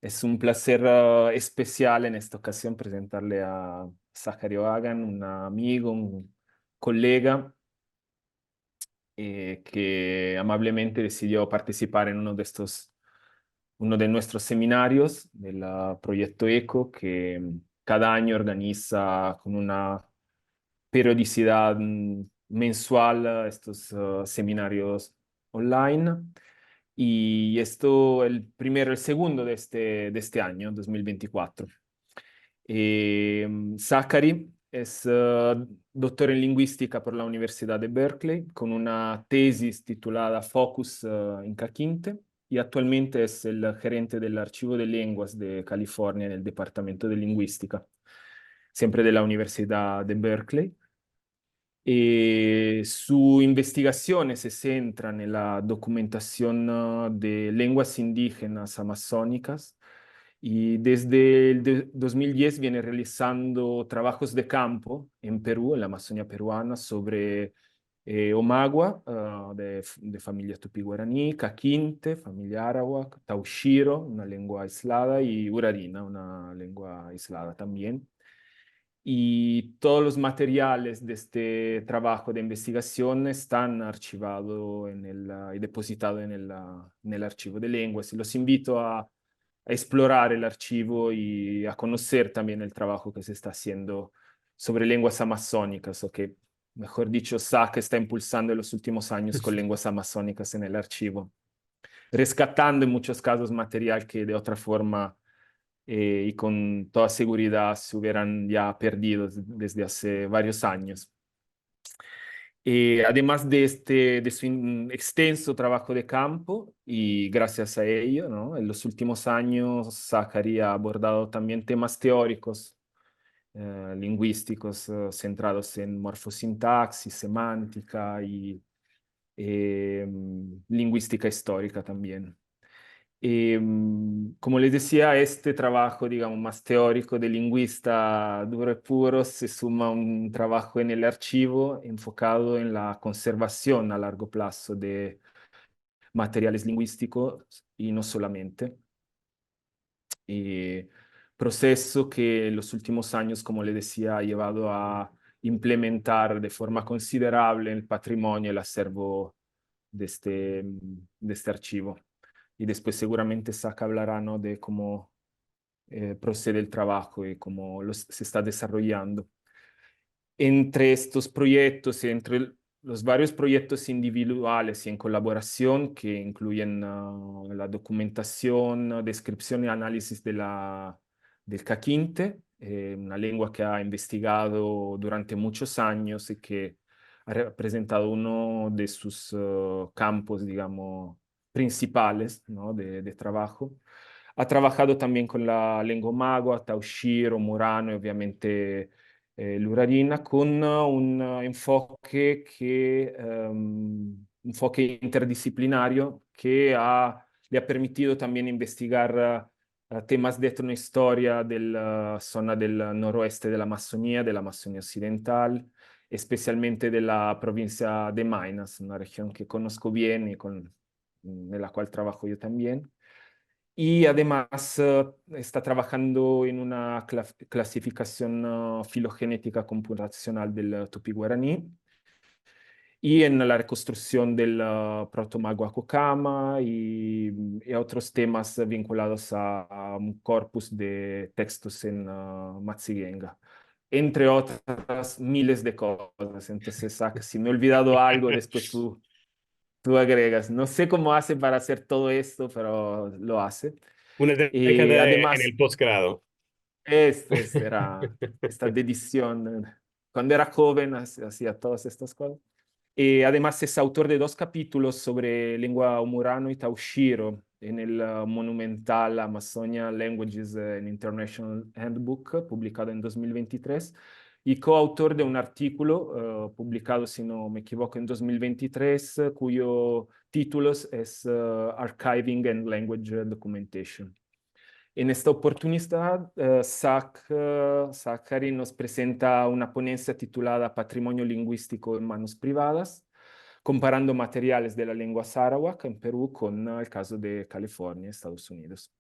Es un placer especial en esta ocasión presentarle a Zachary Hagan, un amigo, un colega que amablemente decidió participar en uno de nuestros seminarios del proyecto ECO, que cada año organiza con una periodicidad mensual estos seminarios online. Y esto, el segundo de este año, 2024. Zachary es doctor en lingüística por la Universidad de Berkeley, con una tesis titulada Focus en K-Quinte, y actualmente es el gerente del Archivo de Lenguas de California en el Departamento de Lingüística, siempre de la Universidad de Berkeley. Su investigación se centra en la documentación de lenguas indígenas amazónicas y desde 2010 viene realizando trabajos de campo en Perú, en la Amazonia peruana, sobre Omagua, de familia tupí-guaraní, Caquinte, familia arawak, Taushiro, una lengua aislada, y Urarina, una lengua aislada también. Y todos los materiales de este trabajo de investigación están archivados y depositados en el archivo de lenguas. Y los invito a explorar el archivo y a conocer también el trabajo que se está haciendo sobre lenguas amazónicas, o que, mejor dicho, SAC está impulsando en los últimos años con lenguas amazónicas en el archivo, rescatando en muchos casos material que de otra forma y con toda seguridad se hubieran ya perdido desde hace varios años. Además de su extenso trabajo de campo, y gracias a ello, ¿no? En los últimos años, Zachary ha abordado también temas teóricos, lingüísticos, centrados en morfosintaxis, semántica y lingüística histórica también. Como les decía, este trabajo, digamos, más teórico de lingüista duro y puro se suma a un trabajo en el archivo enfocado en la conservación a largo plazo de materiales lingüísticos y no solamente. Proceso que en los últimos años, como les decía, ha llevado a implementar de forma considerable el patrimonio, el acervo de este archivo. Y después seguramente Saka hablará, ¿no?, de cómo procede el trabajo y cómo se está desarrollando. Entre estos proyectos y entre los varios proyectos individuales y en colaboración que incluyen la documentación, descripción y análisis del Caquinte, una lengua que ha investigado durante muchos años y que ha representado uno de sus campos, digamos, principales, ¿no?, de trabajo. Ha trabajado también con la lengua magua, Taushiro, Murano y obviamente l'Urarina, con un enfoque interdisciplinario que le ha permitido también investigar temas de etnohistoria de la zona del noroeste de la Amazonía occidental, especialmente de la provincia de Maynas, una región que conozco bien y en la cual trabajo yo también. Y además está trabajando en una clasificación filogenética computacional del tupí-guaraní y en la reconstrucción del proto-magua-cocama y otros temas vinculados a un corpus de textos en Matsigenga, entre otras miles de cosas. Entonces, si me he olvidado algo, después tú agregas. No sé cómo hace para hacer todo esto, pero lo hace. Una Y década en además, el posgrado. esta era esta dedición. Cuando era joven hacía todas estas cosas. Y además es autor de dos capítulos sobre lengua murano y taushiro en el monumental Amazonia Languages and International Handbook, publicado en 2023, y coautor de un artículo publicado, si no me equivoco, en 2023, cuyo título es Archiving and Language Documentation. En esta oportunidad, Zachary nos presenta una ponencia titulada Patrimonio lingüístico en manos privadas, comparando materiales de la lengua sarawak en Perú con el caso de California, Estados Unidos.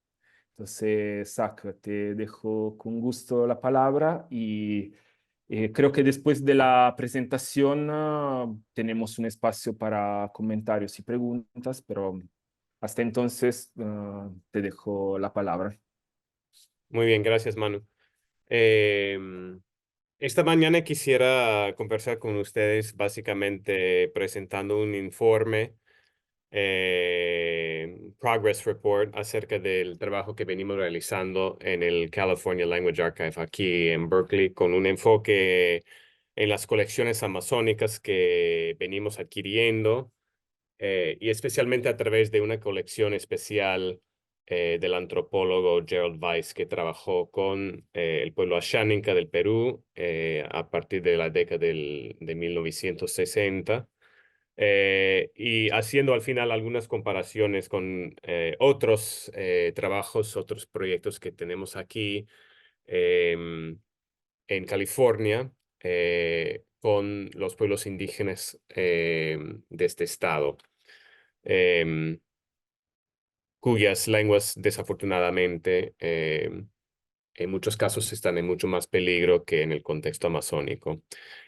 Entonces, Zach, te dejo con gusto la palabra y creo que después de la presentación tenemos un espacio para comentarios y preguntas, pero hasta entonces te dejo la palabra. Muy bien, gracias, Manu. Em, Esta mañana quisiera conversar con ustedes básicamente presentando un informe, Progress Report, acerca del trabajo que venimos realizando en el California Language Archive aquí en Berkeley, con un enfoque en las colecciones amazónicas que venimos adquiriendo, y especialmente a través de una colección especial del antropólogo Gerald Weiss, que trabajó con el pueblo Ashaninka del Perú a partir de la década de 1960, y haciendo al final algunas comparaciones con otros trabajos, otros proyectos que tenemos aquí en California, con los pueblos indígenas de este estado, em, cuyas lenguas desafortunadamente en muchos casos están en mucho más peligro que en el contexto amazónico.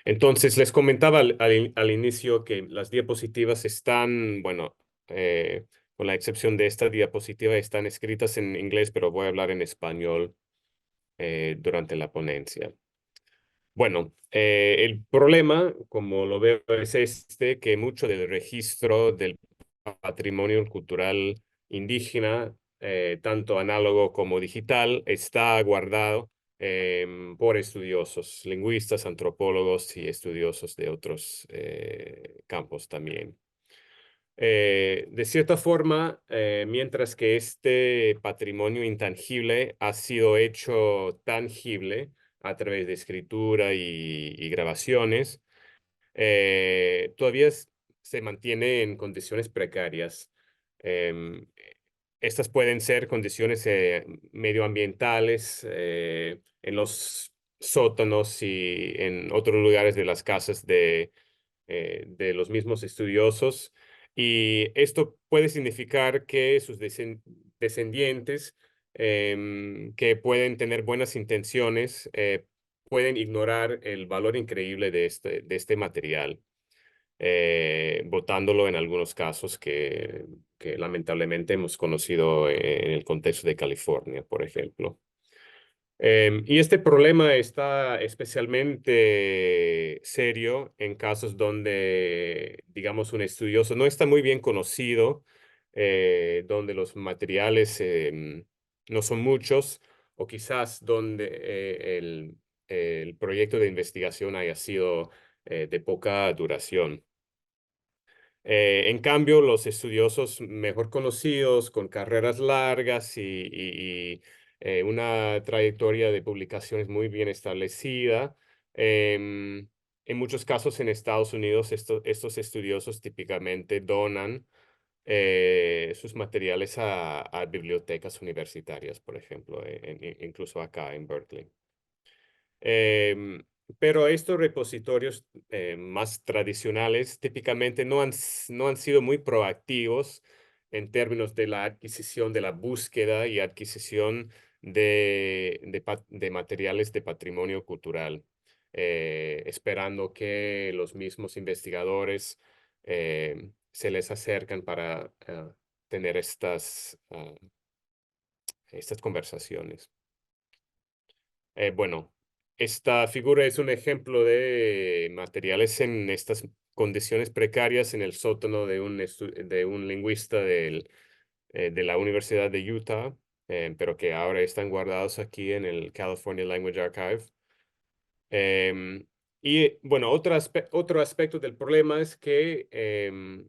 Entonces, les comentaba al inicio que las diapositivas están, bueno, con la excepción de esta diapositiva, están escritas en inglés, pero voy a hablar en español durante la ponencia. Bueno, el problema, como lo veo, es que mucho del registro del patrimonio cultural indígena, tanto análogo como digital, está guardado por estudiosos, lingüistas, antropólogos y estudiosos de otros campos también. De cierta forma, mientras que este patrimonio intangible ha sido hecho tangible a través de escritura y grabaciones, todavía se mantiene en condiciones precarias. Em, Estas pueden ser condiciones medioambientales en los sótanos y en otros lugares de las casas de los mismos estudiosos. Y esto puede significar que sus descendientes, que pueden tener buenas intenciones, pueden ignorar el valor increíble de este material, botándolo en algunos casos que lamentablemente hemos conocido en el contexto de California, por ejemplo. Y este problema está especialmente serio en casos donde, digamos, un estudioso no está muy bien conocido, donde los materiales no son muchos, o quizás donde el proyecto de investigación haya sido de poca duración. En cambio, los estudiosos mejor conocidos, con carreras largas y una trayectoria de publicaciones muy bien establecida, en muchos casos en Estados Unidos, estos estudiosos típicamente donan sus materiales a bibliotecas universitarias, por ejemplo, incluso acá en Berkeley. Em, pero estos repositorios más tradicionales típicamente no han sido muy proactivos en términos de la adquisición, de la búsqueda y adquisición de materiales de patrimonio cultural, esperando que los mismos investigadores se les acercan para tener estas conversaciones. Bueno, esta figura es un ejemplo de materiales en estas condiciones precarias en el sótano de de un lingüista de la Universidad de Utah, pero que ahora están guardados aquí en el California Language Archive. Y bueno, otro aspecto del problema es que,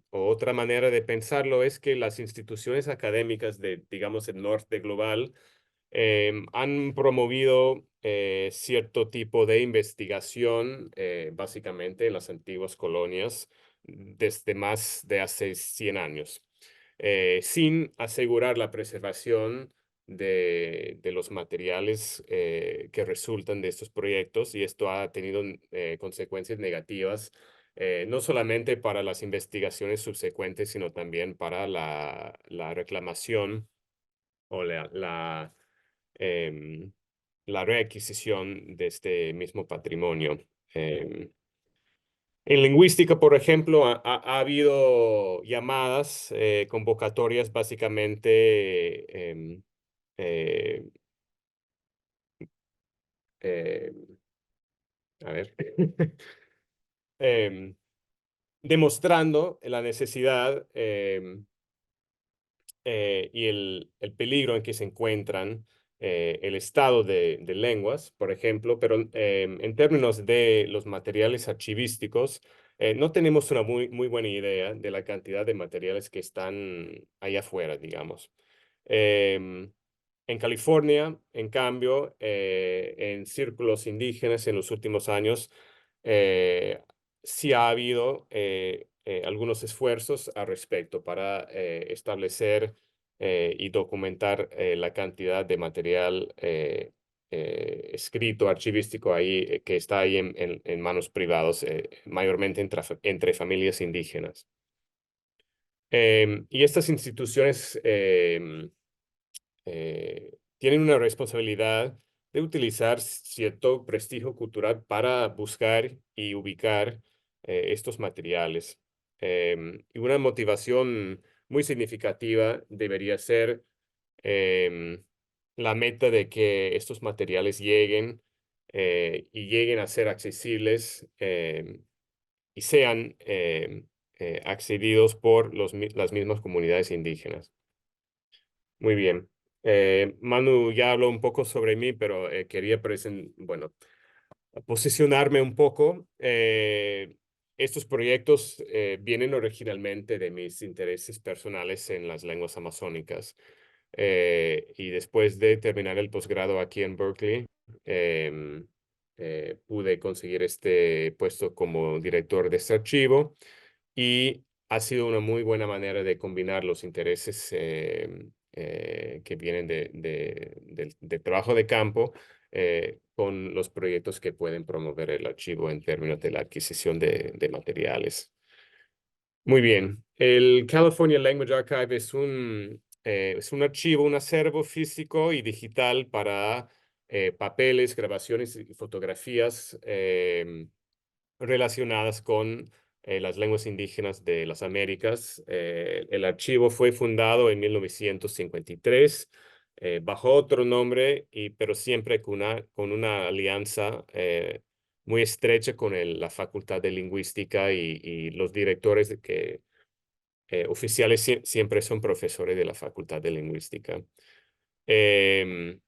o otra manera de pensarlo es que las instituciones académicas de, digamos, el norte global, han promovido cierto tipo de investigación, básicamente en las antiguas colonias, desde más de hace 100 años, sin asegurar la preservación de los materiales que resultan de estos proyectos, y esto ha tenido consecuencias negativas, no solamente para las investigaciones subsecuentes, sino también para la reclamación o em, la readquisición de este mismo patrimonio. En lingüística, por ejemplo, ha habido llamadas, convocatorias básicamente, eh, eh, a ver, em, demostrando la necesidad y el peligro en que se encuentran el estado de lenguas, por ejemplo, pero en términos de los materiales archivísticos, no tenemos una muy buena idea de la cantidad de materiales que están allá afuera, digamos. Em, en California, en cambio, en círculos indígenas en los últimos años, sí ha habido algunos esfuerzos al respecto para establecer y documentar la cantidad de material escrito, archivístico ahí, que está ahí en manos privadas, mayormente entre familias indígenas. Y estas instituciones tienen una responsabilidad de utilizar cierto prestigio cultural para buscar y ubicar estos materiales. Y una motivación muy significativa debería ser em, la meta de que estos materiales lleguen y lleguen a ser accesibles y sean accedidos por las mismas comunidades indígenas. Muy bien. Manu ya habló un poco sobre mí, pero quería bueno, posicionarme un poco. Estos proyectos vienen originalmente de mis intereses personales en las lenguas amazónicas. Y después de terminar el posgrado aquí en Berkeley, pude conseguir este puesto como director de este archivo y ha sido una muy buena manera de combinar los intereses que vienen del trabajo de campo con los proyectos que pueden promover el archivo en términos de la adquisición de materiales. Muy bien. El California Language Archive es un archivo, un acervo físico y digital para papeles, grabaciones y fotografías relacionadas con las lenguas indígenas de las Américas. El archivo fue fundado en 1953 bajo otro nombre, pero siempre con una alianza muy estrecha con la Facultad de Lingüística y los directores oficiales siempre son profesores de la Facultad de Lingüística. Em,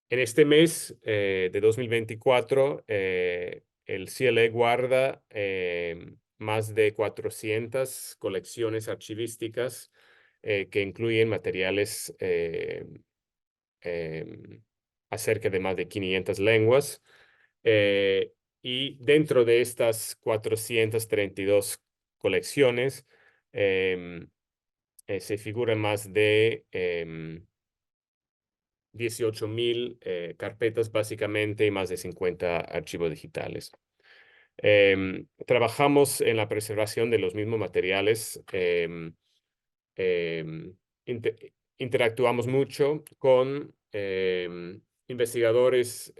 en este mes de 2024, el CLE guarda más de 400 colecciones archivísticas que incluyen materiales em, acerca de más de 500 lenguas. Eh, y dentro de estas 432 colecciones se figuran más de 18,000 carpetas básicamente y más de 50 archivos digitales. Trabajamos en la preservación de los mismos materiales. em, Interactuamos mucho con investigadores,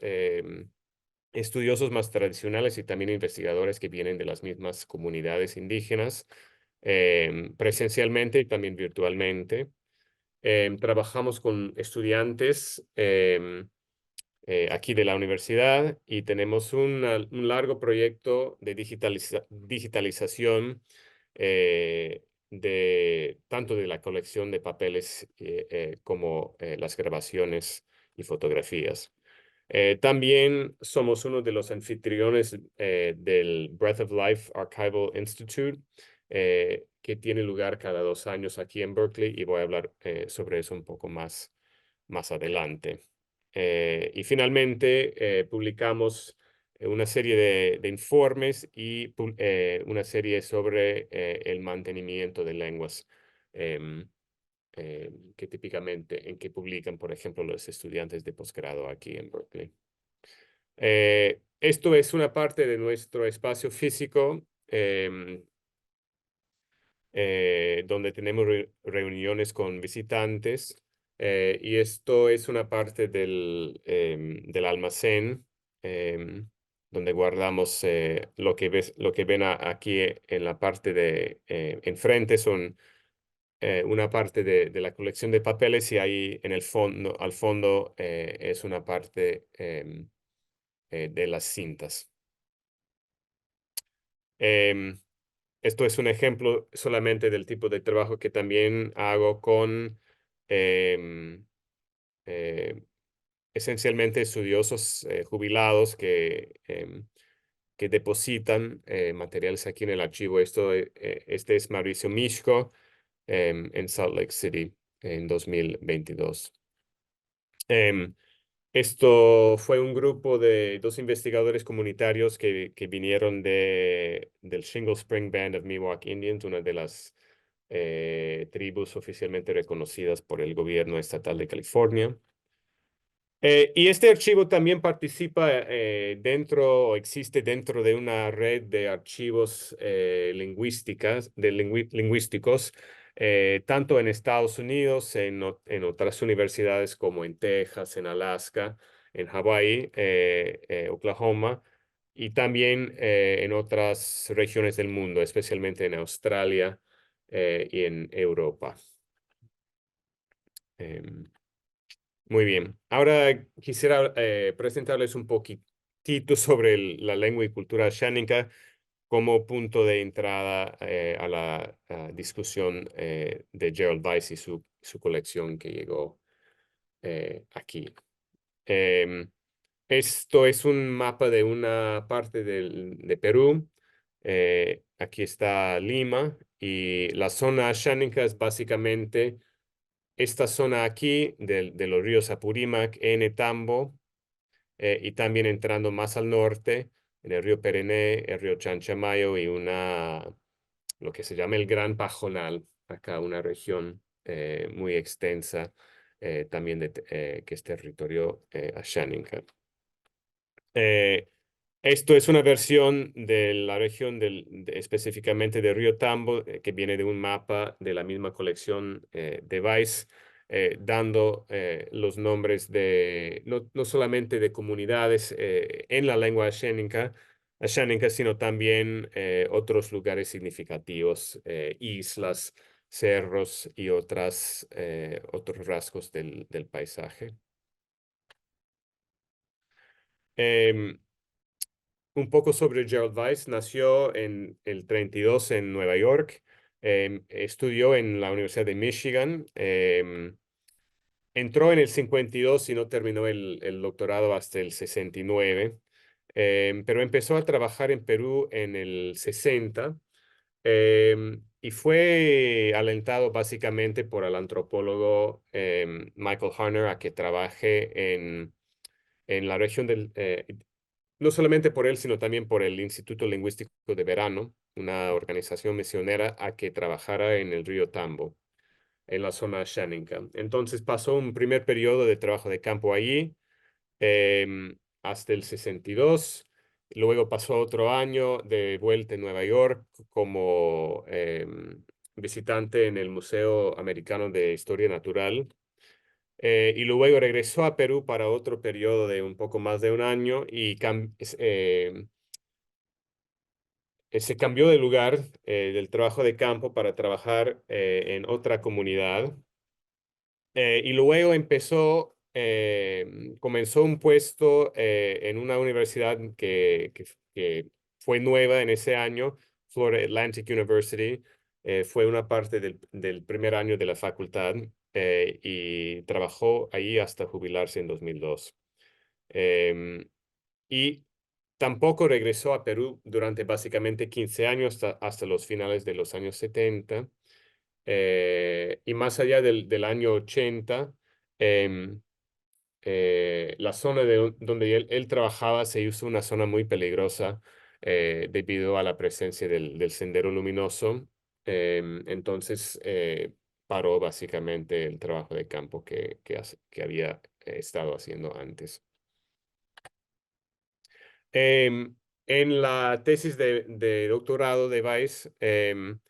estudiosos más tradicionales y también investigadores que vienen de las mismas comunidades indígenas, presencialmente y también virtualmente. Trabajamos con estudiantes aquí de la universidad y tenemos un largo proyecto de digitalización tanto de la colección de papeles como las grabaciones y fotografías. También somos uno de los anfitriones del Breath of Life Archival Institute, que tiene lugar cada 2 años aquí en Berkeley, y voy a hablar sobre eso un poco más adelante. Y finalmente, publicamos una serie de informes y una serie sobre el mantenimiento de lenguas que típicamente en que publican, por ejemplo, los estudiantes de posgrado aquí en Berkeley. Esto es una parte de nuestro espacio físico donde tenemos reuniones con visitantes. Y esto es una parte del almacén donde guardamos lo que ven aquí en la parte de enfrente son una parte de la colección de papeles y ahí en el fondo, al fondo es una parte de las cintas. Em, Esto es un ejemplo solamente del tipo de trabajo que también hago con em, eh, esencialmente estudiosos jubilados que depositan materiales aquí en el archivo. Este es Mauricio Mishko en Salt Lake City en 2022. Em, Esto fue un grupo de dos investigadores comunitarios que vinieron del Shingle Spring Band of Miwok Indians, una de las tribus oficialmente reconocidas por el gobierno estatal de California. Y este archivo también participa o existe dentro de una red de archivos lingüísticos, tanto en Estados Unidos, en otras universidades como en Texas, en Alaska, en Hawái, Oklahoma, y también en otras regiones del mundo, especialmente en Australia y en Europa. Em, Muy bien. Ahora quisiera presentarles un poquitito sobre la lengua y cultura sháninka como punto de entrada a la discusión de Gerald Weiss y su colección que llegó aquí. Em, Esto es un mapa de una parte de Perú. Aquí está Lima y la zona sháninka es básicamente esta zona aquí de los ríos Apurímac, Tambo, y también entrando más al norte, en el río Perené, el río Chanchamayo y lo que se llama el Gran Pajonal, acá una región muy extensa también que es territorio asháninka. Esto es una versión de la región específicamente de Río Tambo, que viene de un mapa de la misma colección de Weiss, dando los nombres no solamente de comunidades en la lengua asháninka, sino también otros lugares significativos, islas, cerros y otros rasgos del paisaje. Em, Un poco sobre Gerald Weiss. Nació en el 32 en Nueva York. Estudió en la Universidad de Michigan. Entró en el 52 y no terminó el doctorado hasta el 69. Pero empezó a trabajar en Perú en el 60. Y fue alentado básicamente por el antropólogo Michael Harner a que trabaje en la región no solamente por él, sino también por el Instituto Lingüístico de Verano, una organización misionera a que trabajara en el río Tambo, en la zona sháninka. Entonces pasó un primer periodo de trabajo de campo allí hasta el 62. Luego pasó otro año de vuelta en Nueva York como visitante en el Museo Americano de Historia Natural. Y luego regresó a Perú para otro periodo de un poco más de un año y se cambió de lugar del trabajo de campo para trabajar en otra comunidad. Y luego comenzó un puesto en una universidad que fue nueva en ese año, Florida Atlantic University. Fue una parte del primer año de la facultad y trabajó ahí hasta jubilarse en 2002. Y tampoco regresó a Perú durante básicamente 15 años hasta los finales de los años 70. Y más allá del año 80, em, la zona donde él trabajaba se hizo una zona muy peligrosa debido a la presencia del sendero luminoso. Entonces paró básicamente el trabajo de campo que había estado haciendo antes. En la tesis de doctorado de Weiss, él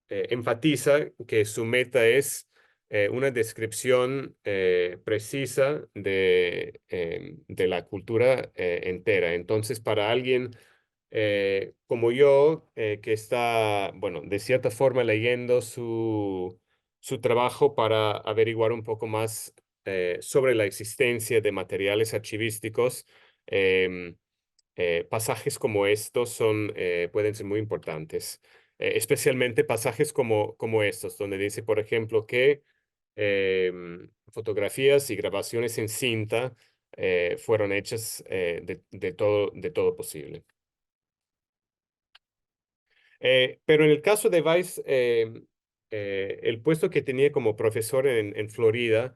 enfatiza que su meta es una descripción precisa de la cultura entera. Entonces, para alguien como yo, que está, bueno, de cierta forma leyendo su trabajo para averiguar un poco más sobre la existencia de materiales archivísticos, em, pasajes como estos pueden ser muy importantes, especialmente pasajes como estos, donde dice, por ejemplo, que fotografías y grabaciones en cinta fueron hechas de todo posible. Pero en el caso de Weiss, el puesto que tenía como profesor en Florida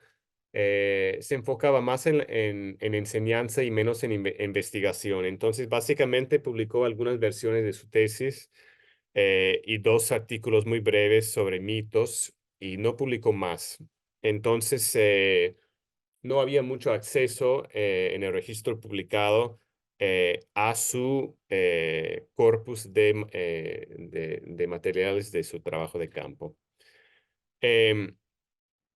se enfocaba más en enseñanza y menos en investigación. Entonces, básicamente publicó algunas versiones de su tesis y dos artículos muy breves sobre mitos y no publicó más. Entonces, no había mucho acceso en el registro publicado a su corpus de materiales de su trabajo de campo. Em,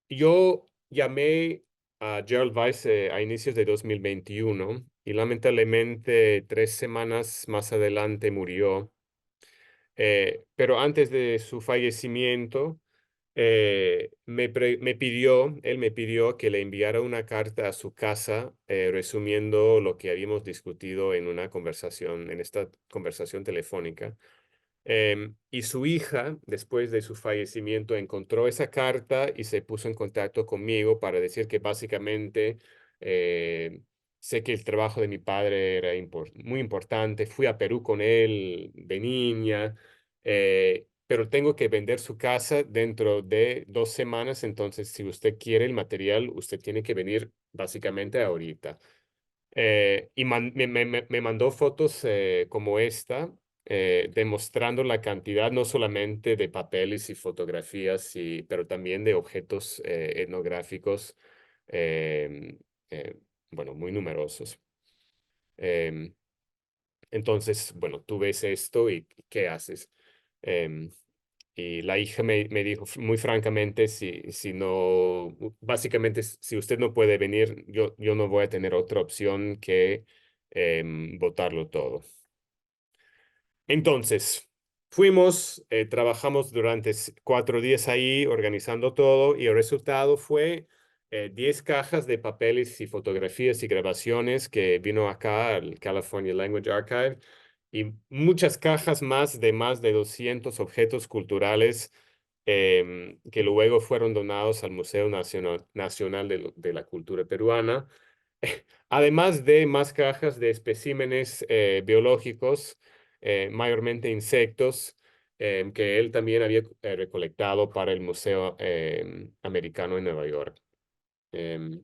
yo llamé a Gerald Weiss a inicios de 2021 y lamentablemente 3 semanas más adelante murió. Pero antes de su fallecimiento, él me pidió que le enviara una carta a su casa resumiendo lo que habíamos discutido en esta conversación telefónica. Y su hija, después de su fallecimiento, encontró esa carta y se puso en contacto conmigo para decir que básicamente eh, sé que el trabajo de mi padre era muy importante. Fui a Perú con él de niña, pero tengo que vender su casa dentro de 2 semanas. Entonces, si usted quiere el material, usted tiene que venir básicamente ahorita. Y me mandó fotos como esta, demostrando la cantidad no solamente de papeles y fotografías, pero también de objetos etnográficos, em, eh, bueno, muy numerosos. Em, entonces, bueno, tú ves esto y ¿qué haces? Em, y la hija me dijo muy francamente, si no, básicamente, si usted no puede venir, yo no voy a tener otra opción que botarlo todo. Entonces, fuimos, trabajamos durante 4 días ahí organizando todo y el resultado fue 10 cajas de papeles y fotografías y grabaciones que vino acá al California Language Archive y muchas cajas más de 200 objetos culturales que luego fueron donados al Museo Nacional de la Cultura Peruana, además de más cajas de especímenes biológicos, mayormente insectos, que él también había recolectado para el Museo Americano en Nueva York. Em,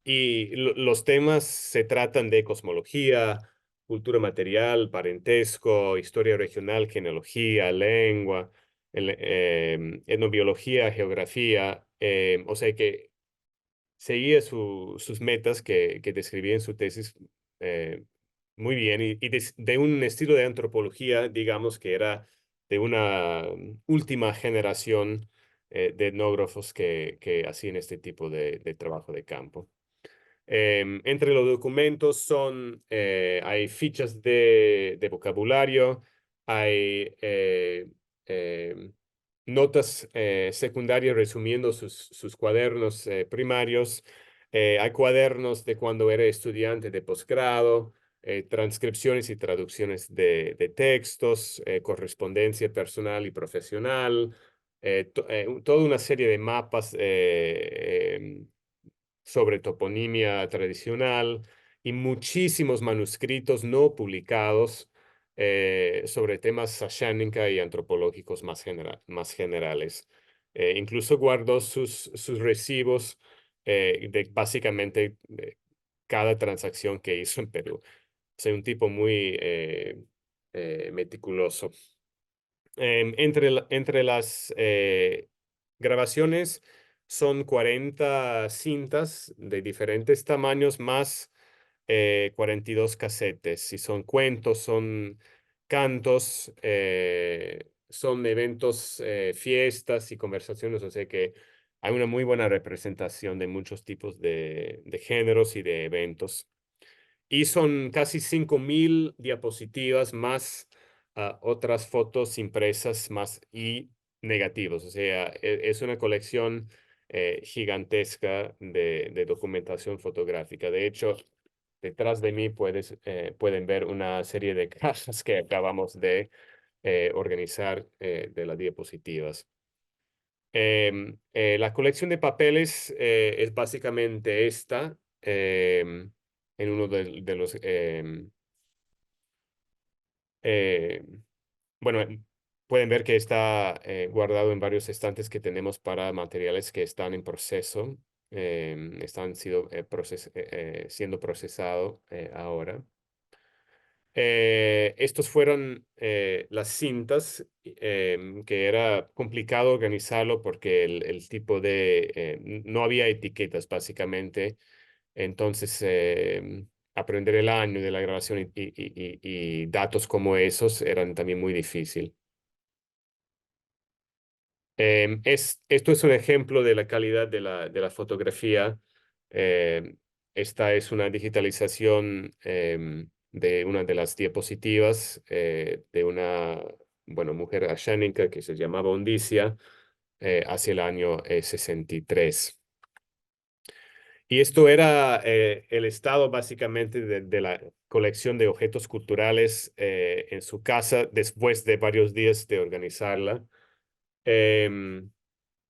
y los temas se tratan de cosmología, cultura material, parentesco, historia regional, genealogía, lengua, etnobiología, geografía. O sea que seguía sus metas que describía en su tesis eh, muy bien y de un estilo de antropología, digamos, que era de una última generación de etnógrafos que hacían este tipo de trabajo de campo. Entre los documentos hay fichas de vocabulario, hay em, notas secundarias resumiendo sus cuadernos primarios, hay cuadernos de cuando era estudiante de posgrado, transcripciones y traducciones de textos, correspondencia personal y profesional, toda una serie de mapas sobre toponimia tradicional y muchísimos manuscritos no publicados sobre temas sashánica y antropológicos más generales. Incluso guardó sus recibos de básicamente cada transacción que hizo en Perú. O sea, un tipo muy meticuloso. Entre las grabaciones son 40 cintas de diferentes tamaños más 42 casetes. Si son cuentos, son cantos, son eventos, fiestas y conversaciones. O sea que hay una muy buena representación de muchos tipos de géneros y de eventos. Y son casi 5.000 diapositivas más otras fotos impresas más y negativos. O sea, es una colección gigantesca de documentación fotográfica. De hecho, detrás de mí pueden ver una serie de cajas que acabamos de organizar de las diapositivas. La colección de papeles es básicamente esta. En uno de los... eh, bueno, pueden ver que está guardado en varios estantes que tenemos para materiales que están en proceso. Siendo procesados ahora. Estos fueron las cintas, que era complicado organizarlo porque el tipo no había etiquetas básicamente. Entonces, aprender el año de la grabación y datos como esos eran también muy difícil. Esto es un ejemplo de la calidad de la fotografía. Em, Esta es una digitalización de una de las diapositivas de una mujer ashánica que se llamaba Ondicia hacia el año 63. Y esto era el estado básicamente de la colección de objetos culturales en su casa después de varios días de organizarla. Em,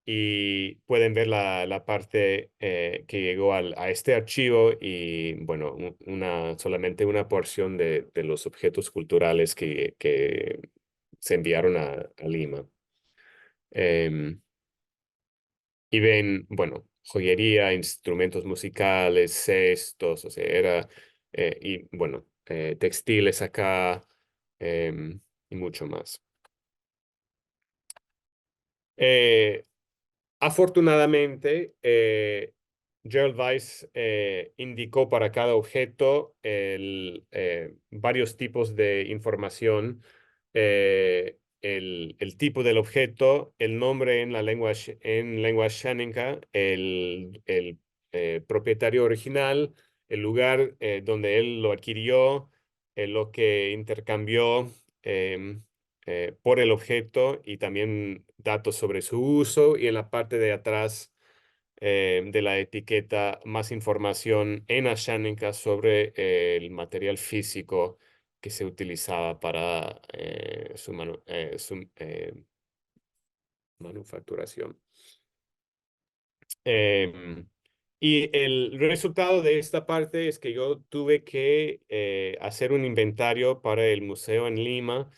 y pueden ver la parte que llegó a este archivo y, bueno, solamente una porción de los objetos culturales que se enviaron a Lima. Em, y ven, bueno, joyería, instrumentos musicales, cestos, o sea, y bueno, textiles acá, y mucho más. Eh, Afortunadamente, Gerald Weiss indicó para cada objeto varios tipos de información, el tipo del objeto, el nombre en lengua Shanenka, el propietario original, el lugar donde él lo adquirió, lo que intercambió. em, por el objeto y también datos sobre su uso y en la parte de atrás de la etiqueta más información en Ashaninka sobre el material físico que se utilizaba para su manufacturación. Em, y el resultado de esta parte es que yo tuve que hacer un inventario para el museo en Lima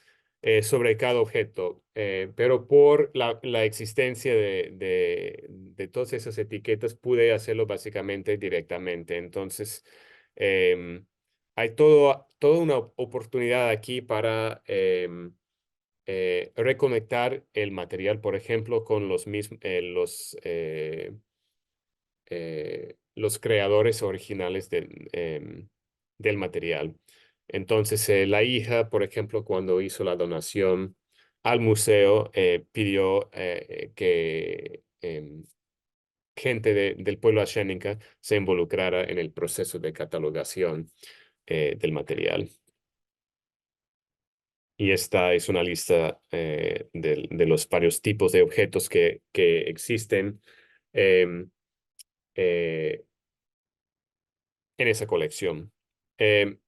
sobre cada objeto, pero por la existencia de todas esas etiquetas pude hacerlo básicamente directamente. Entonces, em, hay toda una oportunidad aquí para reconectar el material, por ejemplo, con los creadores originales del material. Entonces, la hija, por ejemplo, cuando hizo la donación al museo, pidió que gente del pueblo ashénica se involucrara en el proceso de catalogación del material. Y esta es una lista de los varios tipos de objetos que existen em, eh, en esa colección. Em,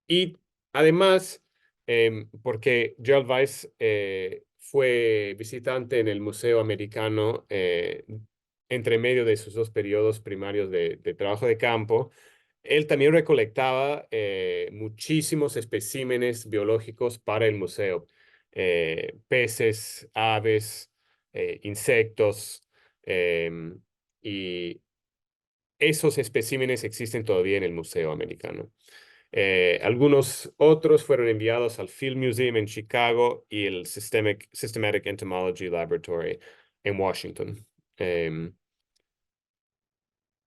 y además, porque Gerald Weiss fue visitante en el Museo Americano entre medio de sus dos periodos primarios de trabajo de campo, él también recolectaba muchísimos especímenes biológicos para el museo. Peces, aves, insectos, y esos especímenes existen todavía en el Museo Americano. Algunos otros fueron enviados al Field Museum en Chicago y el Systematic Entomology Laboratory en Washington.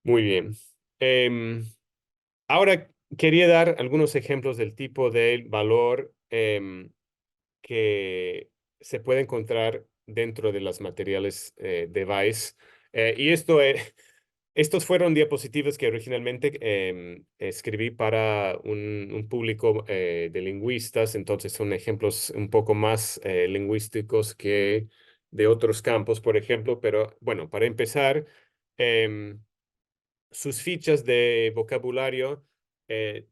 Muy bien. Ahora quería dar algunos ejemplos del tipo de valor que se puede encontrar dentro de los materiales de Weiss. Y estos fueron diapositivas que originalmente escribí para un público de lingüistas, entonces son ejemplos un poco más lingüísticos que de otros campos, por ejemplo, pero bueno, para empezar, em, sus fichas de vocabulario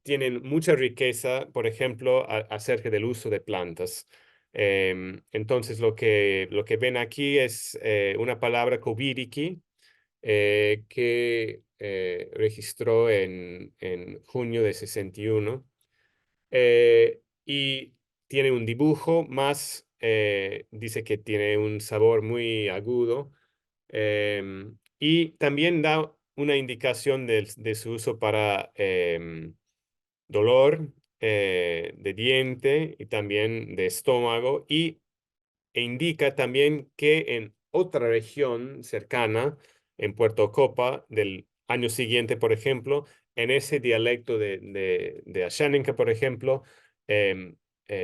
tienen mucha riqueza, por ejemplo, acerca del uso de plantas. Entonces, lo que ven aquí es una palabra kobiriki, que registró en junio de 61, y tiene un dibujo más, dice que tiene un sabor muy agudo, y también da una indicación de su uso para dolor de diente y también de estómago, e indica también que en otra región cercana, en Puerto Copa, del año siguiente, por ejemplo, en ese dialecto de Ashaninka, por ejemplo, em,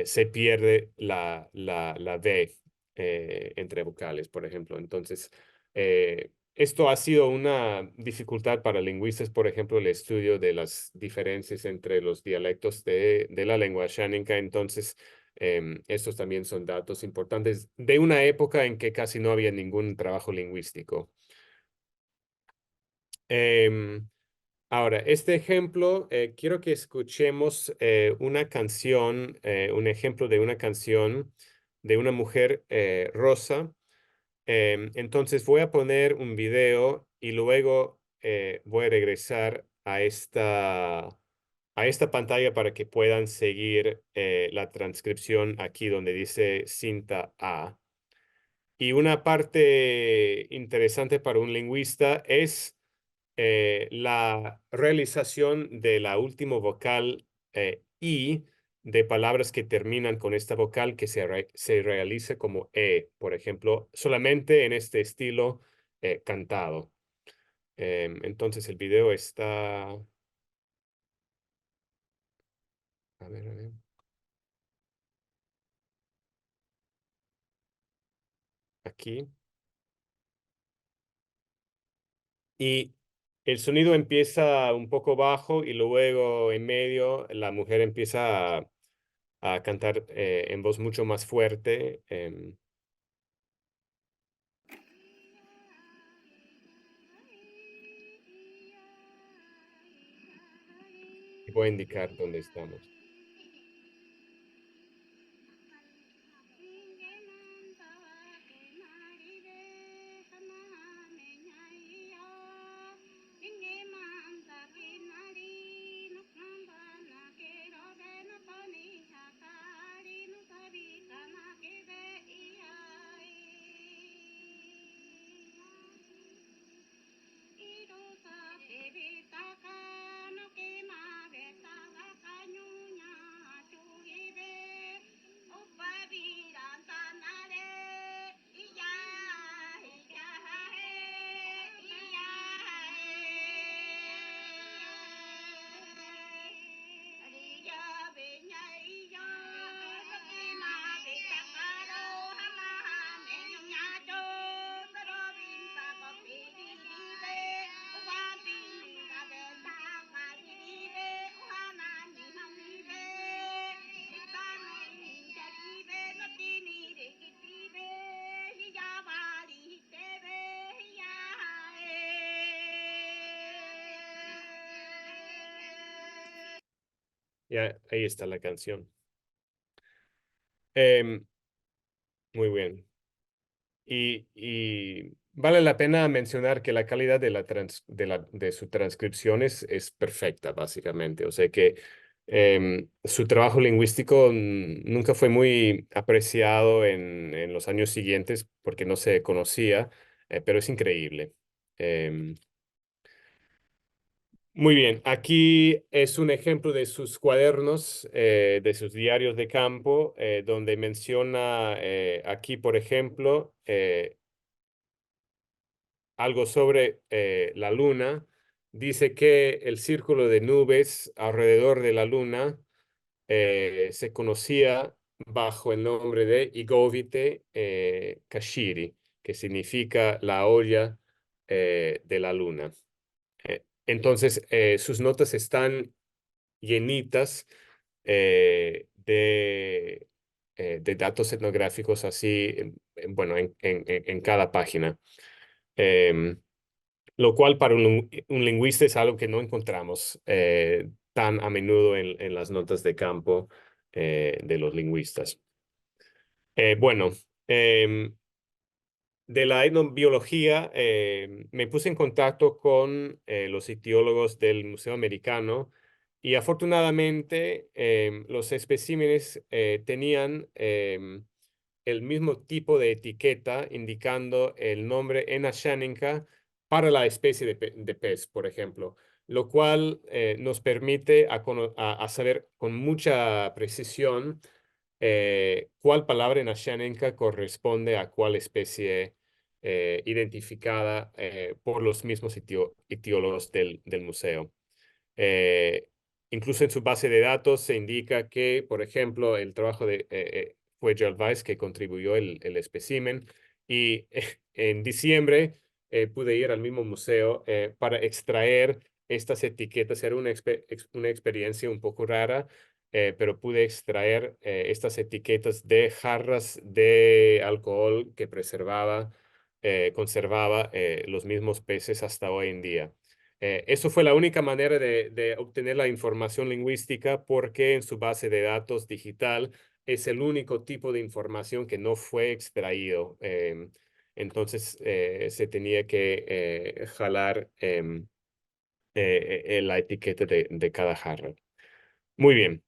se pierde la V entre vocales, por ejemplo. Entonces, esto ha sido una dificultad para lingüistas, por ejemplo, el estudio de las diferencias entre los dialectos de la lengua Ashaninka. Entonces, estos también son datos importantes de una época en que casi no había ningún trabajo lingüístico. Em, Ahora, este ejemplo, quiero que escuchemos una canción, un ejemplo de una canción de una mujer rosa. Entonces voy a poner un video y luego voy a regresar a esta pantalla para que puedan seguir la transcripción aquí donde dice cinta A. Y una parte interesante para un lingüista es la realización de la última vocal I de palabras que terminan con esta vocal que se realiza como por ejemplo, solamente en este estilo cantado. Entonces el video está, a ver, aquí. Y el sonido empieza un poco bajo y luego en medio la mujer empieza a cantar en voz mucho más fuerte. Y voy a indicar dónde estamos. Ya, ahí está la canción. Em, Muy bien. Y vale la pena mencionar que la calidad de su transcripción es perfecta, básicamente. O sea que su trabajo lingüístico nunca fue muy apreciado en los años siguientes porque no se conocía, pero es increíble. Em, Muy bien, aquí es un ejemplo de sus cuadernos, de sus diarios de campo, donde menciona aquí, por ejemplo, algo sobre la luna. Dice que el círculo de nubes alrededor de la luna se conocía bajo el nombre de Igovite Kashiri, que significa la olla de la Luna. Entonces, sus notas están llenitas de datos etnográficos así, bueno, en cada página. Em, lo cual para un lingüista es algo que no encontramos tan a menudo en las notas de campo de los lingüistas. Bueno, em, de la etnobiología, me puse en contacto con los ictiólogos del Museo Americano y afortunadamente los especímenes tenían el mismo tipo de etiqueta indicando el nombre Enashaninka para la especie de pez, por ejemplo, lo cual nos permite a saber con mucha precisión cuál palabra Enashaninka corresponde a cuál especie identificada por los mismos ictiólogos del museo. Eh, Incluso en su base de datos se indica que, por ejemplo, el trabajo fue Gerald Weiss que contribuyó el espécimen y en diciembre pude ir al mismo museo para extraer estas etiquetas. Era una experiencia un poco rara, pero pude extraer estas etiquetas de jarras de alcohol que conservaba los mismos peces hasta hoy en día. Eso fue la única manera de obtener la información lingüística porque en su base de datos digital es el único tipo de información que no fue extraído. Entonces se tenía que jalar la etiqueta de cada jarra. Muy bien.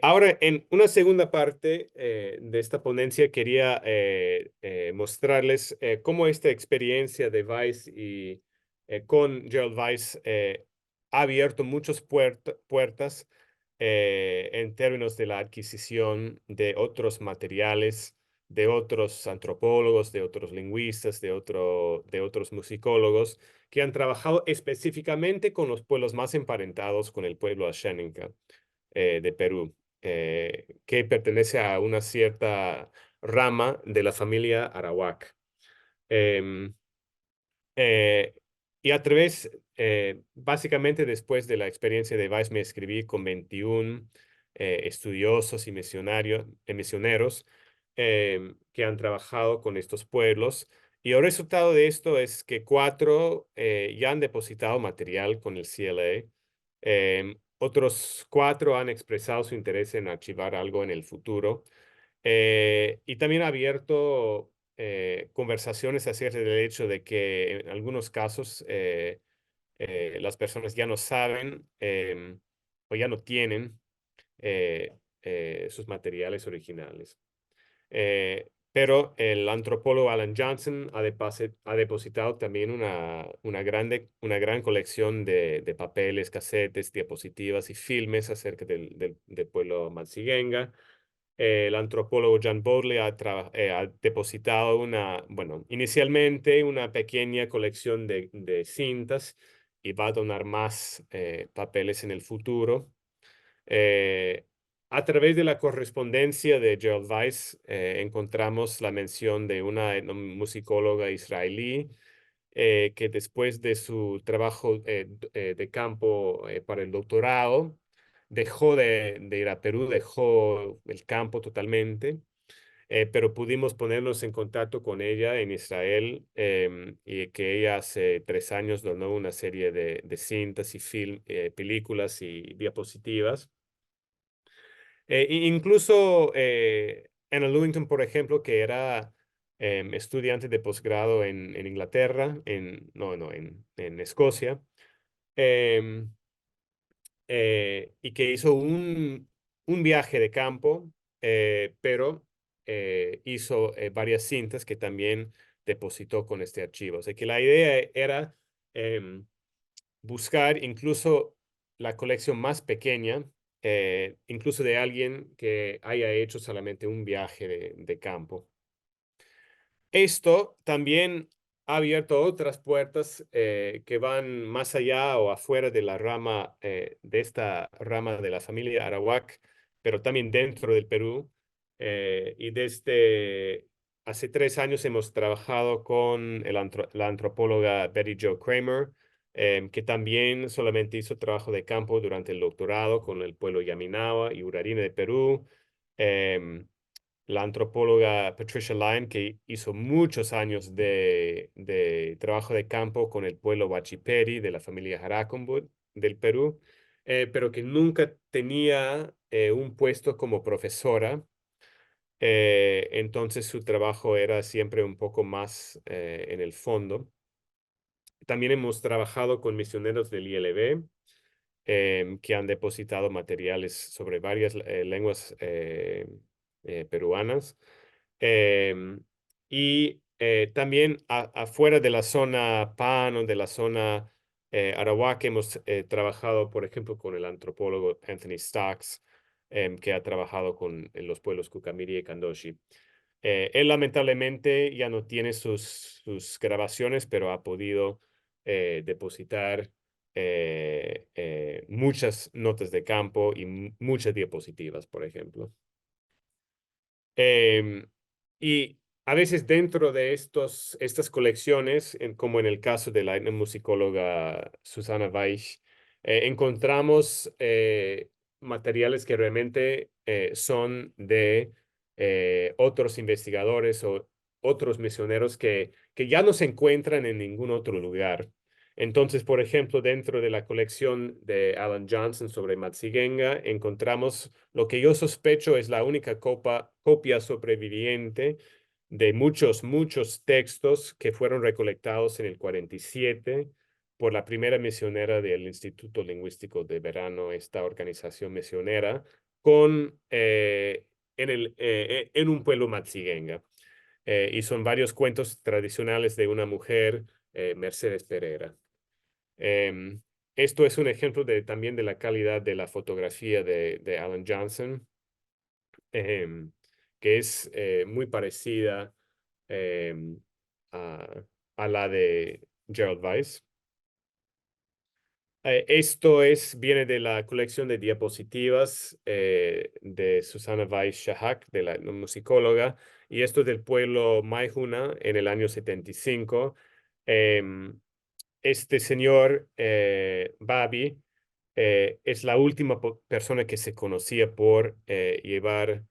Ahora, en una segunda parte de esta ponencia, quería mostrarles cómo esta experiencia de Weiss y con Gerald Weiss ha abierto muchas puertas en términos de la adquisición de otros materiales, de otros antropólogos, de otros lingüistas, de otros musicólogos que han trabajado específicamente con los pueblos más emparentados con el pueblo asháninka de Perú, que pertenece a una cierta rama de la familia Arawak. Em, eh, y a través, básicamente después de la experiencia de Weiss, me escribí con 21 estudiosos y misioneros que han trabajado con estos pueblos. Y el resultado de esto es que 4 ya han depositado material con el CLA. Otros 4 han expresado su interés en archivar algo en el futuro. Y también ha abierto conversaciones acerca del hecho de que en algunos casos las personas ya no saben o ya no tienen sus materiales originales. Pero el antropólogo Alan Johnson ha depositado también una gran colección de papeles, casetes, diapositivas y filmes acerca del pueblo Matsigenga. El antropólogo John Bowley ha depositado bueno, inicialmente una pequeña colección de cintas y va a donar más papeles en el futuro. Eh, a través de la correspondencia de Gerald Weiss, encontramos la mención de una etnomusicóloga israelí que después de su trabajo de campo para el doctorado, dejó de ir a Perú, dejó el campo totalmente, pero pudimos ponernos en contacto con ella en Israel y que ella hace 3 años donó una serie de cintas y películas y diapositivas. Incluso Anna Lewington, por ejemplo, que era estudiante de posgrado en Inglaterra, no, en Escocia, em, y que hizo un viaje de campo, pero hizo varias cintas que también depositó con este archivo. O sea que la idea era em, buscar incluso la colección más pequeña, incluso de alguien que haya hecho solamente un viaje de campo. Esto también ha abierto otras puertas que van más allá o afuera de la rama, de esta rama de la familia Arawak, pero también dentro del Perú. Y desde hace 3 años hemos trabajado con la antropóloga Betty Jo Kramer, que también solamente hizo trabajo de campo durante el doctorado con el pueblo Yaminawa y Urarina de Perú. Em, la antropóloga Patricia Lyon, que hizo muchos años de trabajo de campo con el pueblo Huachiperi de la familia Jaracumbut del Perú, pero que nunca tenía un puesto como profesora. Entonces su trabajo era siempre un poco más en el fondo. También hemos trabajado con misioneros del ILB, que han depositado materiales sobre varias lenguas peruanas. Em, y también afuera de la zona PAN o de la zona Arawak hemos trabajado, por ejemplo, con el antropólogo Anthony Stocks, que ha trabajado con los pueblos Kukamiri y Kandoshi. Él lamentablemente ya no tiene sus grabaciones, pero ha podido depositar muchas notas de campo y muchas diapositivas, por ejemplo. Em, y a veces dentro de estas colecciones, como en el caso de la etnomusicóloga Susana Weich, encontramos materiales que realmente son de otros investigadores o otros misioneros que ya no se encuentran en ningún otro lugar. Entonces, por ejemplo, dentro de la colección de Alan Johnson sobre Matsigenga, encontramos lo que yo sospecho es la única copia sobreviviente de muchos textos que fueron recolectados en el 47 por la primera misionera del Instituto Lingüístico de Verano, esta organización misionera, en un pueblo Matsigenga. Y son varios cuentos tradicionales de una mujer, Mercedes Pereira. Em, Esto es un ejemplo también de la calidad de la fotografía de Alan Johnson, em, que es muy parecida em, a, a la de Gerald Weiss. Viene de la colección de diapositivas de Susana Weiss Shahak, de la musicóloga, y esto es del pueblo Maijuna en el año 75. Este señor, Babi, es la última persona que se conocía por llevar,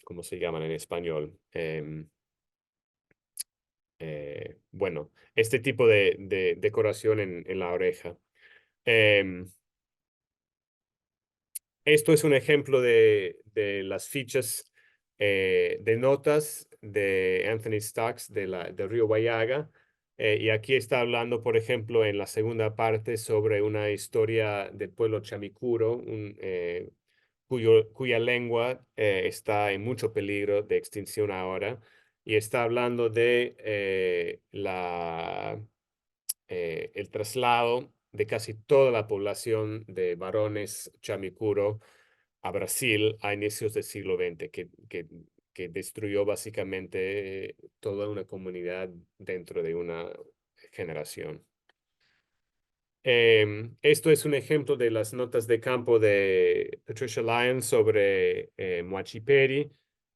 ¿cómo se llaman en español? Bueno, este tipo de decoración en la oreja. Em, Esto es un ejemplo de las fichas de notas de Anthony Stocks del río Guayaga. Y aquí está hablando, por ejemplo, en la segunda parte sobre una historia del pueblo chamicuro, cuya lengua está en mucho peligro de extinción ahora. Y está hablando de el traslado de casi toda la población de varones chamicuro a Brasil a inicios del siglo XX, que destruyó básicamente toda una comunidad dentro de una generación. Esto es un ejemplo de las notas de campo de Patricia Lyon sobre Moachiperi.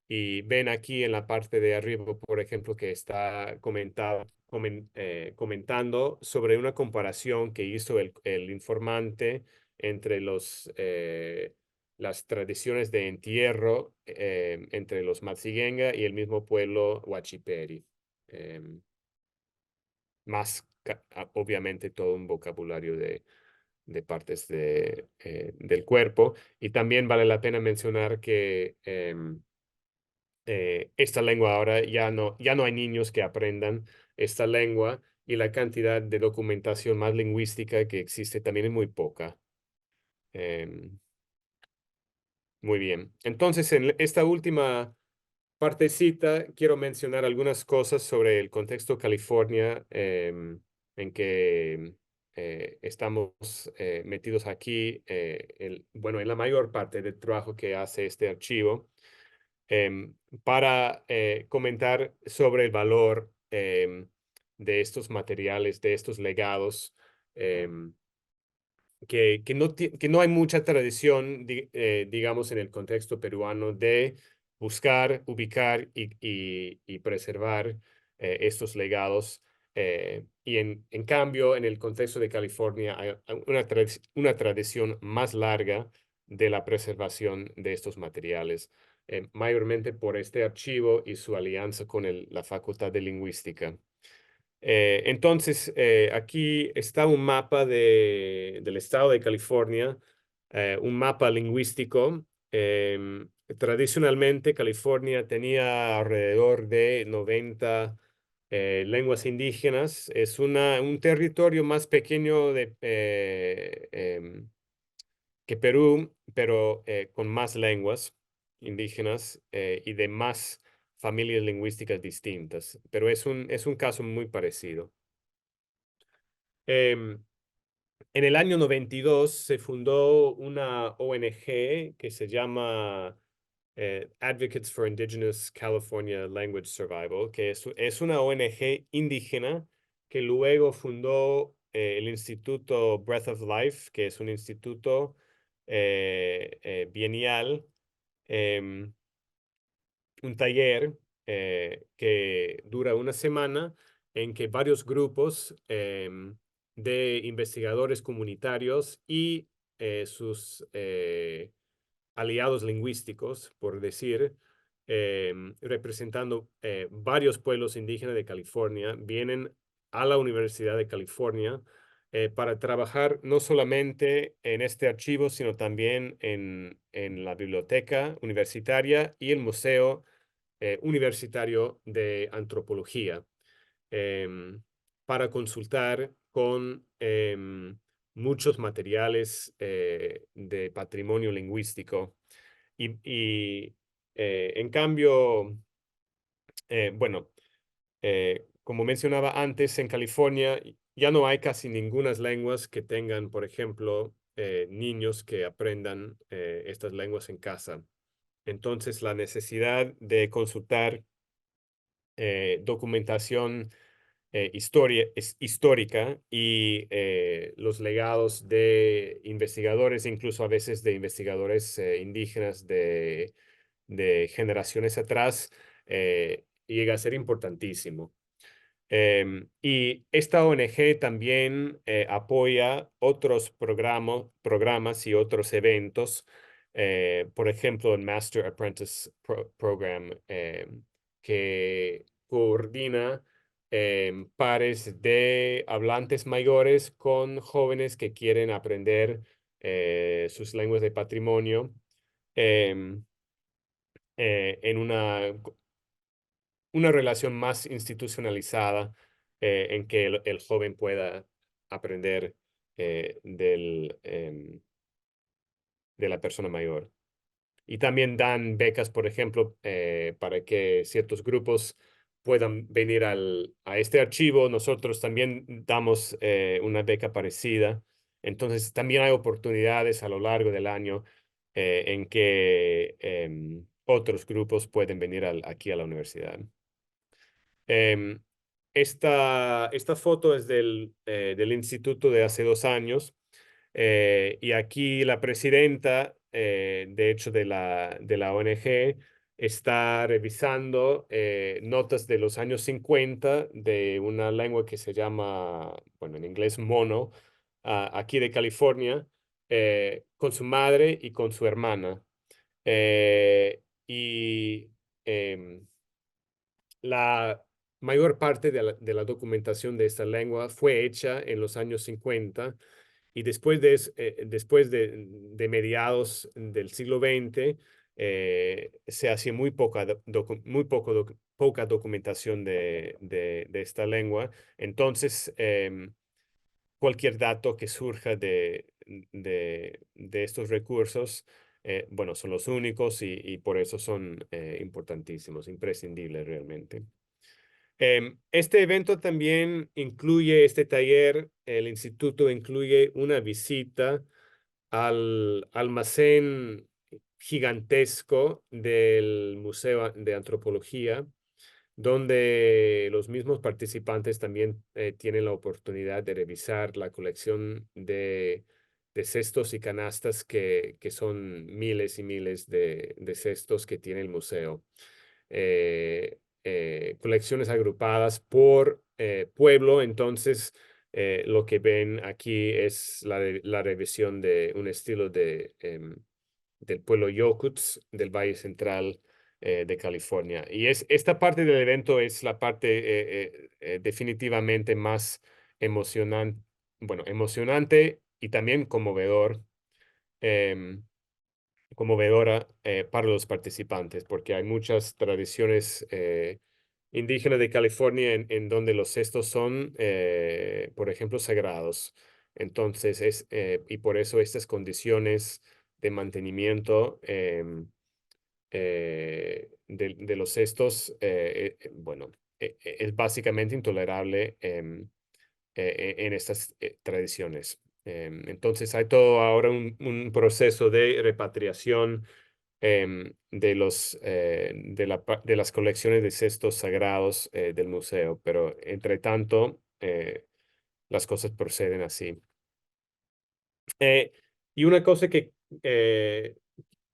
Y ven aquí en la parte de arriba, por ejemplo, que está comentando sobre una comparación que hizo el informante entre las tradiciones de entierro entre los Matsigenga y el mismo pueblo Huachiperi. Más obviamente todo un vocabulario de partes del cuerpo. Y también vale la pena mencionar que esta lengua ahora ya no hay niños que aprendan esta lengua, y la cantidad de documentación más lingüística que existe también es muy poca. Em, Muy bien. Entonces, en esta última partecita quiero mencionar algunas cosas sobre el contexto California, en que estamos metidos aquí, bueno, en la mayor parte del trabajo que hace este archivo, para comentar sobre el valor de estos materiales, de estos legados, em, que no hay mucha tradición, digamos, en el contexto peruano de buscar, ubicar y preservar estos legados. Y en cambio, en el contexto de California hay una tradición más larga de la preservación de estos materiales, mayormente por este archivo y su alianza con la Facultad de Lingüística. Entonces, aquí está un mapa del estado de California, un mapa lingüístico. Tradicionalmente, California tenía alrededor de 90 lenguas indígenas. Es un territorio más pequeño que Perú, pero con más lenguas indígenas y de más familias lingüísticas distintas. Pero es un caso muy parecido. Em, en el año 92 se fundó una ONG que se llama Advocates for Indigenous California Language Survival, que es una ONG indígena que luego fundó el Instituto Breath of Life, que es un instituto bienal, em, un taller que dura una semana en que varios grupos de investigadores comunitarios y sus aliados lingüísticos, por decir, representando varios pueblos indígenas de California, vienen a la Universidad de California para trabajar no solamente en este archivo, sino también en la biblioteca universitaria y el Museo Universitario de Antropología, em, para consultar con muchos materiales de patrimonio lingüístico. En cambio, bueno, como mencionaba antes, en California ya no hay casi ninguna lenguas que tengan, por ejemplo, niños que aprendan estas lenguas en casa. Entonces, la necesidad de consultar documentación histórica y los legados de investigadores, incluso a veces de investigadores indígenas de generaciones atrás, llega a ser importantísimo. Y esta ONG también apoya otros programas y otros eventos, por ejemplo, el Master Apprentice Program, que coordina pares de hablantes mayores con jóvenes que quieren aprender sus lenguas de patrimonio em, en una relación más institucionalizada en que el joven pueda aprender de la persona mayor. Y también dan becas, por ejemplo, para que ciertos grupos puedan venir a este archivo. Nosotros también damos una beca parecida. Entonces, también hay oportunidades a lo largo del año en que otros grupos pueden venir aquí a la universidad. Em, esta foto es del instituto de hace 2 años y aquí la presidenta, de hecho, de la ONG está revisando notas de los años 50 de una lengua que se llama, bueno, en inglés mono, aquí de California, con su madre y con su hermana. Y em, la mayor parte de la documentación de esta lengua fue hecha en los años 50 y después de mediados del siglo XX se hacía poca documentación de esta lengua. Entonces, cualquier dato que surja de estos recursos, bueno, son los únicos y por eso son importantísimos, imprescindibles realmente. Este evento también incluye este taller, el instituto incluye una visita al almacén gigantesco del Museo de Antropología, donde los mismos participantes también tienen la oportunidad de revisar la colección de cestos y canastas que son miles y miles de cestos que tiene el museo. Colecciones agrupadas por pueblo, entonces lo que ven aquí es la revisión de un estilo del pueblo Yokuts del Valle Central de California. Y esta parte del evento es la parte definitivamente más emocionante, bueno, emocionante y también em, conmovedora para los participantes, porque hay muchas tradiciones indígenas de California en donde los cestos son, por ejemplo, sagrados. Entonces, y por eso estas condiciones de mantenimiento de los cestos, bueno, es básicamente intolerable en estas tradiciones. Entonces hay todo ahora un proceso de repatriación de las colecciones de cestos sagrados del museo, pero entre tanto las cosas proceden así. Y una cosa que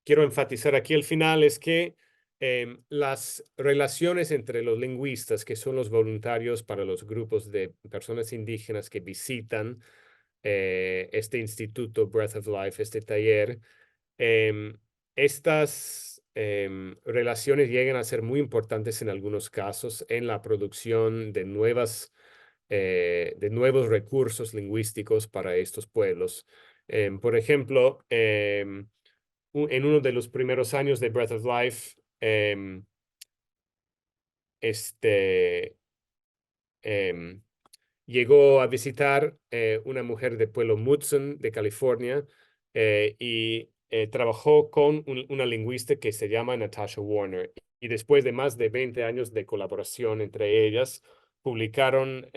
quiero enfatizar aquí al final es que las relaciones entre los lingüistas, que son los voluntarios para los grupos de personas indígenas que visitan este instituto Breath of Life, este taller, em, estas relaciones llegan a ser muy importantes en algunos casos en la producción de nuevos recursos lingüísticos para estos pueblos. Por ejemplo, en uno de los primeros años de Breath of Life, este, em, llegó a visitar una mujer de pueblo Mutsun de California y trabajó con una lingüista que se llama Natasha Warner. Y después de más de 20 años de colaboración entre ellas, publicaron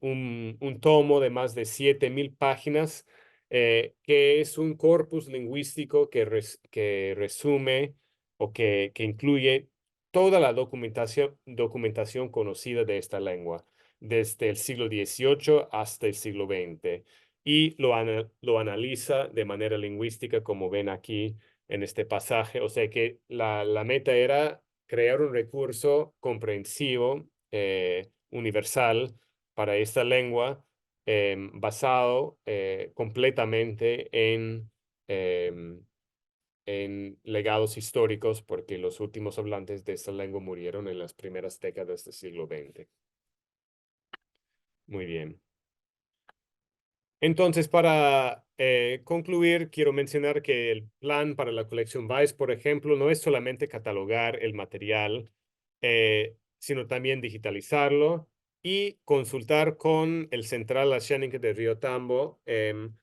un tomo de más de 7,000 páginas, que es un corpus lingüístico que resume o que incluye toda la documentación conocida de esta lengua desde el siglo XVIII hasta el siglo XX y lo analiza de manera lingüística, como ven aquí en este pasaje. O sea que la meta era crear un recurso comprensivo, universal para esta lengua, basado completamente en legados históricos, porque los últimos hablantes de esta lengua murieron en las primeras décadas del siglo XX. Muy bien. Entonces, para concluir, quiero mencionar que el plan para la colección Vice, por ejemplo, no es solamente catalogar el material, sino también digitalizarlo y consultar con el Central Oceánica de Río Tambo, em,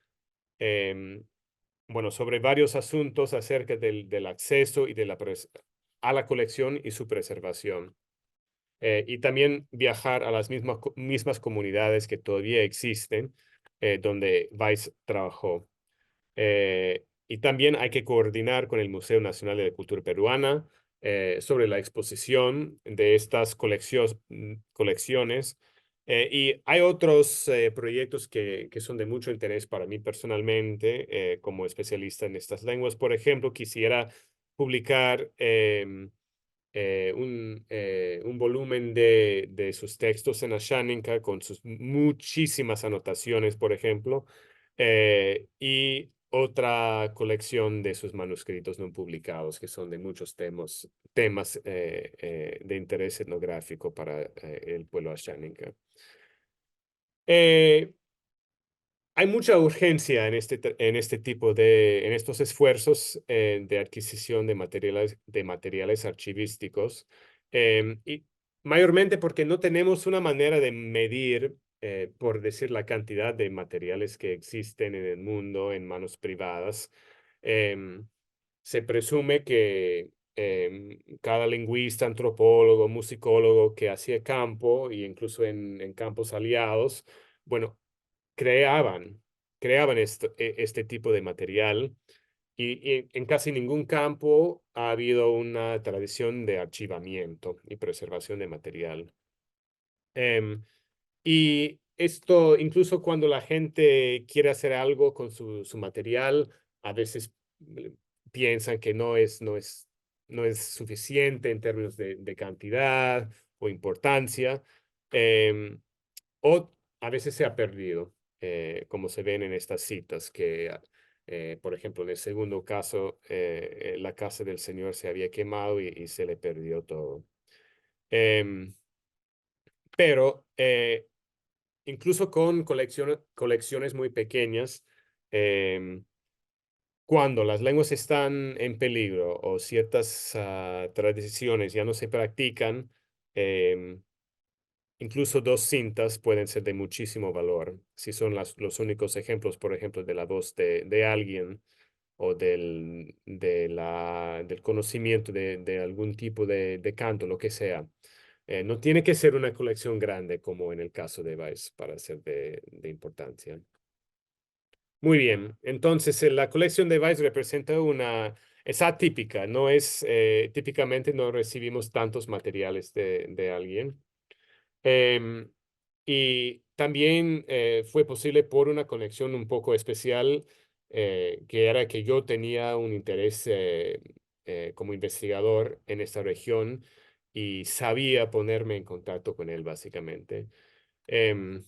bueno, sobre varios asuntos acerca del acceso y a la colección y su preservación. Y también viajar a las mismas comunidades que todavía existen, donde Weiss trabajó. Y también hay que coordinar con el Museo Nacional de Cultura Peruana sobre la exposición de estas colecciones. Y hay otros proyectos que son de mucho interés para mí personalmente, como especialista en estas lenguas. Por ejemplo, quisiera publicar un volumen de sus textos en Ashaninka con sus muchísimas anotaciones, por ejemplo, y otra colección de sus manuscritos no publicados, que son de muchos temas de interés etnográfico para el pueblo Ashaninka. Hay mucha urgencia en este tipo en estos esfuerzos de adquisición de materiales archivísticos, y mayormente porque no tenemos una manera de medir, por decir, la cantidad de materiales que existen en el mundo en manos privadas. Em, Se presume que cada lingüista, antropólogo, musicólogo que hacía campo, e incluso en campos aliados, bueno, creaban, creaban este tipo de material y en casi ningún campo ha habido una tradición de archivamiento y preservación de material. Y esto, incluso cuando la gente quiere hacer algo con su material, a veces piensan que no es suficiente en términos de cantidad o importancia, em, o a veces se ha perdido, como se ven en estas citas, que, por ejemplo, en el segundo caso, la casa del señor se había quemado y se le perdió todo. Em, pero incluso con colecciones muy pequeñas, em, cuando las lenguas están en peligro o ciertas tradiciones ya no se practican, em, incluso dos cintas pueden ser de muchísimo valor. Si son los únicos ejemplos, por ejemplo, de la voz de alguien o del conocimiento de algún tipo de canto, lo que sea. No tiene que ser una colección grande como en el caso de Vice para ser de importancia. Muy bien, entonces la colección de Vice representa es atípica, no es, típicamente no recibimos tantos materiales de alguien. Em, y también fue posible por una conexión un poco especial, que era que yo tenía un interés como investigador en esta región y sabía ponerme en contacto con él, básicamente. Em,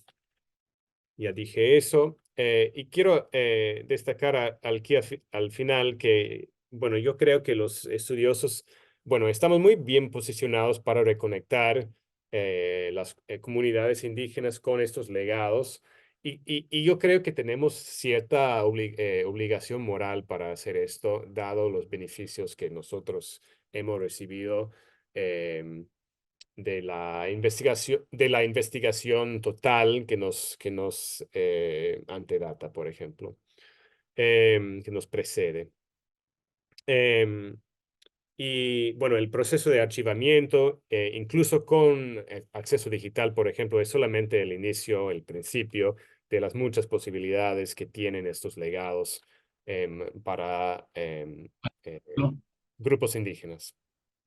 ya dije eso. Y quiero destacar al final que, bueno, yo creo que los estudiosos, bueno, estamos muy bien posicionados para reconectar las comunidades indígenas con estos legados. Y yo creo que tenemos cierta obligación moral para hacer esto, dado los beneficios que nosotros hemos recibido. em, de la investigación total que nos antedata, por ejemplo, que nos precede. Em, y bueno, el proceso de archivamiento, incluso con acceso digital, por ejemplo, es solamente el inicio, el principio de las muchas posibilidades que tienen estos legados para Bueno, grupos indígenas.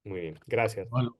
Muy bien, gracias. bueno.